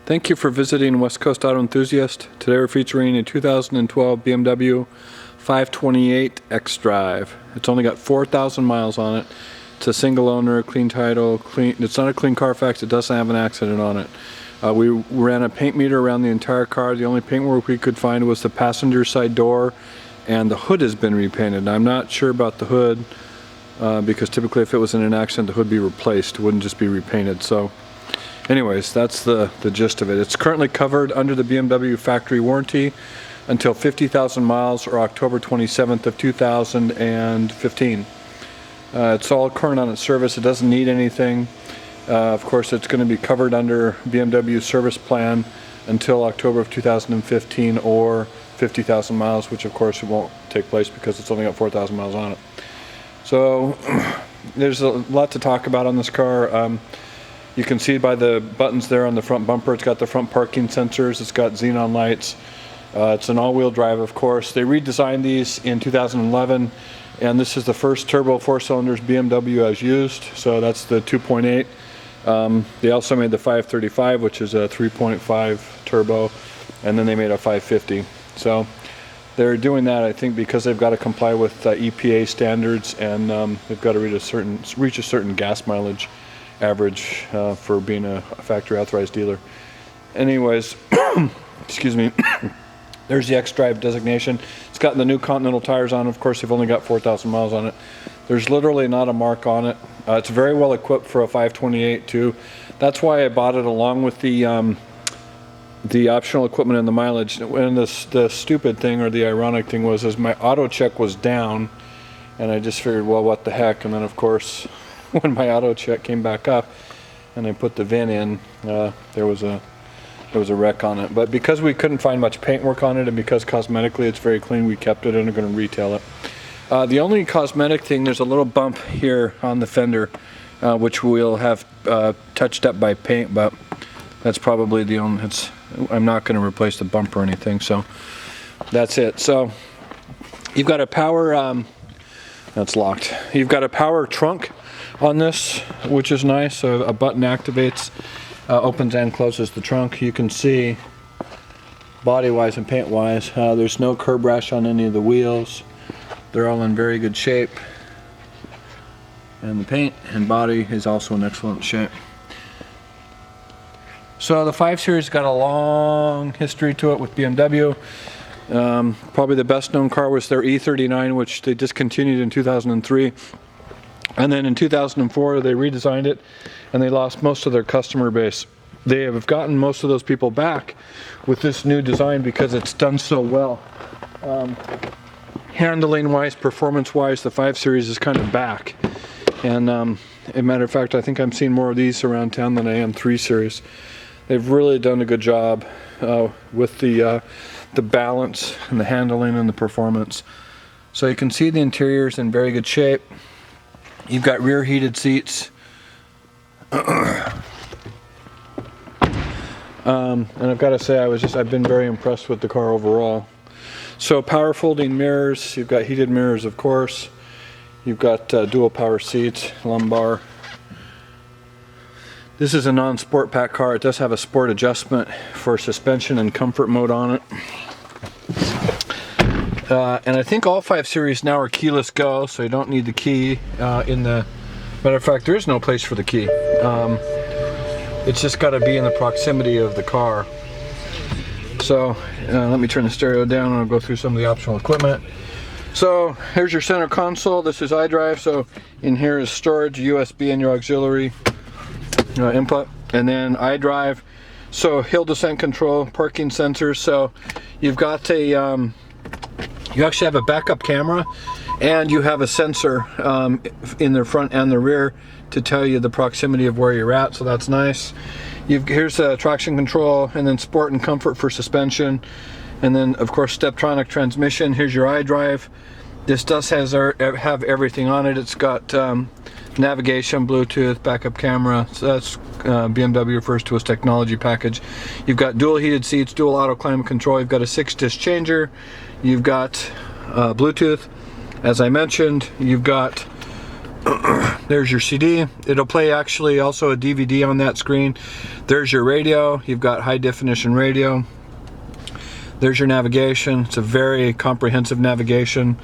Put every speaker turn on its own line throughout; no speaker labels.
Thank you for visiting West Coast Auto Enthusiast. Today we're featuring a 2012 BMW 528 xDrive. It's only got 4,000 miles on it. It's a single owner, clean title, it's not a clean Carfax, it doesn't have an accident on it. We ran a paint meter around the entire car. The only paintwork we could find was the passenger side door, and the hood has been repainted. I'm not sure about the hood because typically if it was in an accident the hood would be replaced, it wouldn't just be repainted. So anyways, that's the gist of it. It's currently covered under the BMW factory warranty until 50,000 miles or October 27th of 2015. It's all current on its service. It doesn't need anything. Of course, it's going to be covered under BMW service plan until October of 2015 or 50,000 miles, which of course it won't take place because it's only got 4,000 miles on it. So there's a lot to talk about on this car. You can see by the buttons there on the front bumper, it's got the front parking sensors, it's got xenon lights. It's an all-wheel drive, of course. They redesigned these in 2011, and this is the first turbo 4-cylinders BMW has used, so that's the 2.8. They also made the 535, which is a 3.5 turbo, and then they made a 550. So they're doing that, I think, because they've got to comply with EPA standards, and they've got to reach a certain gas mileage average for being a factory authorized dealer. Anyways, excuse me. There's the xDrive designation. It's got the new Continental tires on. Of course, they've only got 4,000 miles on it. There's literally not a mark on it. It's very well equipped for a 528 too. That's why I bought it along with the optional equipment and the mileage. And the stupid thing, or the ironic thing, was my auto check was down, and I just figured, well, what the heck? And then of course, when my auto check came back up and I put the VIN in, there was a wreck on it. But because we couldn't find much paintwork on it, and because cosmetically it's very clean, we kept it and are going to retail it. The only cosmetic thing, there's a little bump here on the fender, which we'll have touched up by paint, but that's probably the only, I'm not going to replace the bump or anything, so that's it. So you've got a power, that's locked. You've got a power trunk on this, which is nice. So a button activates, opens and closes the trunk. You can see body wise and paint wise, there's no curb rash on any of the wheels. They're all in very good shape, and the paint and body is also in excellent shape. So the 5 Series got a long history to it with BMW. Probably the best known car was their E39, which they discontinued in 2003. And then in 2004 they redesigned it, and they lost most of their customer base. They have gotten most of those people back with this new design because it's done so well. Handling wise, performance wise, the 5 Series is kind of back. And as a matter of fact, I think I'm seeing more of these around town than I am 3 Series. They've really done a good job with the balance and the handling and the performance. So you can see the interior's in very good shape. You've got rear heated seats. And I've got to say, I've been very impressed with the car overall. So power folding mirrors, you've got heated mirrors, of course. You've got dual power seats, lumbar. This is a non-sport pack car. It does have a sport adjustment for suspension and comfort mode on it. And I think all 5 Series now are keyless go, so you don't need the key in the... Matter of fact, there is no place for the key. It's just got to be in the proximity of the car. So let me turn the stereo down and I'll go through some of the optional equipment. So here's your center console. This is iDrive. So in here is storage, USB, and your auxiliary input. And then iDrive. So hill descent control, parking sensors. So you've got a... you actually have a backup camera, and you have a sensor in the front and the rear to tell you the proximity of where you're at, so that's nice. Here's traction control, and then sport and comfort for suspension, and then of course Steptronic transmission. Here's your iDrive. This does have everything on it. It's got navigation, Bluetooth, backup camera. So that's BMW refers to as technology package. You've got dual heated seats, dual auto climate control. You've got a 6-disc changer. You've got Bluetooth, as I mentioned. You've got There's your CD. It'll play actually also a DVD on that screen. There's your radio. You've got high definition radio. There's your navigation. It's a very comprehensive navigation.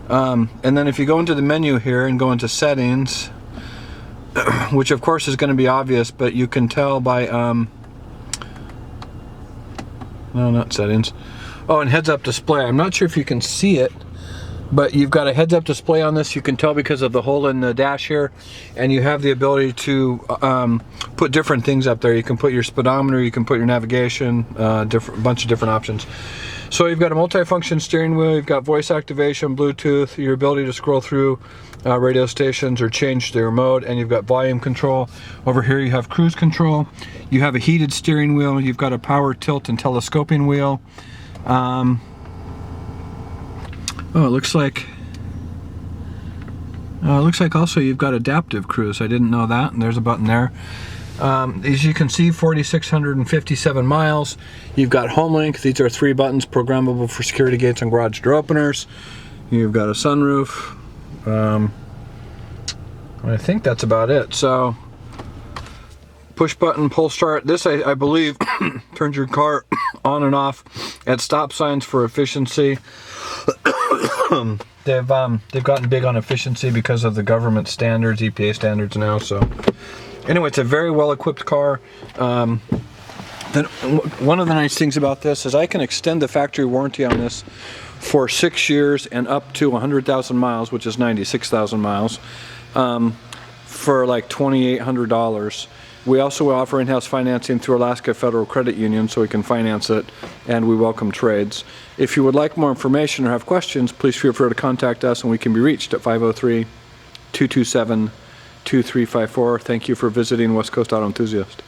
And then if you go into the menu here and go into settings, which of course is going to be obvious, but you can tell by no, not settings. Oh, and heads-up display. I'm not sure if you can see it, but you've got a heads-up display on this. You can tell because of the hole in the dash here, and you have the ability to put different things up there. You can put your speedometer, you can put your navigation, bunch of different options. So you've got a multi-function steering wheel, you've got voice activation, Bluetooth, your ability to scroll through radio stations or change their mode, and you've got volume control. Over here you have cruise control. You have a heated steering wheel, you've got a power tilt and telescoping wheel. Oh, it looks like also you've got adaptive cruise. I didn't know that, and there's a button there. As you can see, 4,657 miles. You've got home link. These are 3 buttons programmable for security gates and garage door openers. You've got a sunroof. I think that's about it. So push button, pull start. This I believe turns your car on and off at stop signs for efficiency. They've gotten big on efficiency because of the government standards, EPA standards now. So anyway, it's a very well equipped car. Then one of the nice things about this is I can extend the factory warranty on this for 6 years and up to 100,000 miles, which is 96,000 miles, for like $2,800. We also offer in-house financing through Alaska Federal Credit Union, so we can finance it, and we welcome trades. If you would like more information or have questions, please feel free to contact us, and we can be reached at 503-227-2354. Thank you for visiting West Coast Auto Enthusiast.